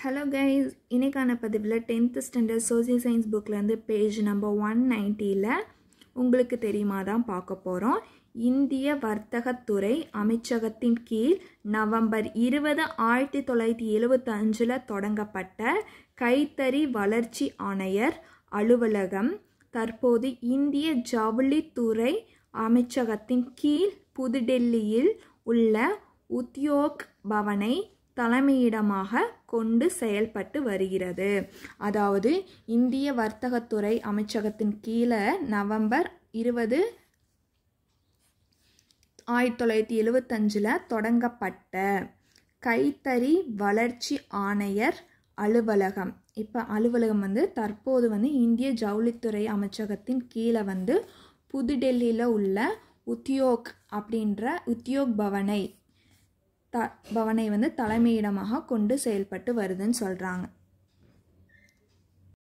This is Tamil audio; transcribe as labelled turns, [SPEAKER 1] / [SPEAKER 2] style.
[SPEAKER 1] Hello guys, இன்னைக்கான பதிவில் 10th ஸ்டாண்டர்ட் சோசியல் சயின்ஸ் புக்லேருந்து பேஜ் நம்பர் 190ல் உங்களுக்கு தெரியுமா தான் பார்க்க போகிறோம். இந்திய வர்த்தகத்துறை அமைச்சகத்தின் கீழ் நவம்பர் 20, 1975 தொடங்கப்பட்ட கைத்தறி வளர்ச்சி ஆணையர் அலுவலகம் தற்போது இந்திய ஜவுளித்துறை அமைச்சகத்தின் கீழ் புதுடெல்லியில் உள்ள உத்யோக் பவனை தலைமையிடமாக கொண்டு செயல்பட்டு வருகிறது. அதாவது இந்திய வர்த்தகத்துறை அமைச்சகத்தின் கீழே நவம்பர் 20, 1975 தொடங்கப்பட்ட கைத்தறி வளர்ச்சி ஆணையர் அலுவலகம். இப்போ அலுவலகம் தற்போது இந்திய ஜவுளித்துறை அமைச்சகத்தின் கீழே புதுடெல்லியில் உள்ள உத்யோக் அப்படின்ற உத்யோக் பவனை தலைமையிடமாக கொண்டு செயல்பட்டு வருதுன்னு சொல்கிறாங்க.